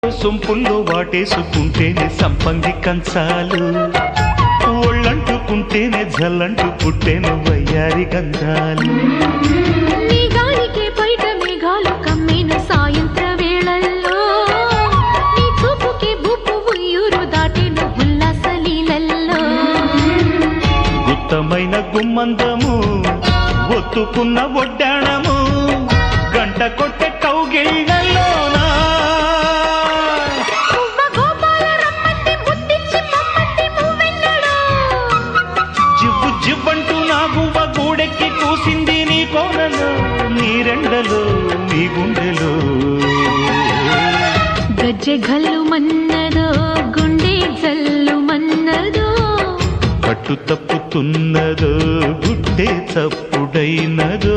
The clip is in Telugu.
సొంపుల్లో వాటేసుకుంటేనే సంపంగి కంచాలు, ఒళ్ళంటుకుంటేనే జల్లంటు పుట్టేను వయ్యారి గంధాలు. మేఘానికే బయట మేఘాలు కమ్మేను సాయంత్ర వేళల్లో, నీ చూపుకే బూపు ఉయ్యూరు దాటేను ఉల్లాస లీలల్లో. గుత్తమైన గుమ్మందము ఒత్తుకున్న ఒడ్డాణము, గంట కొట్టే కౌగిళ్ళలోనా జివ్వు జివ్వంటూ నా గువ్వ గూడెక్కి కూసింది నీ కోరలో, నీ రెండలో నీ గుండెలో. గజ్జె గల్లు మన్నదో గుండె జల్లు మన్నదో, పట్టు తప్పుతున్నదో గుడ్డే చప్పుడైనదో.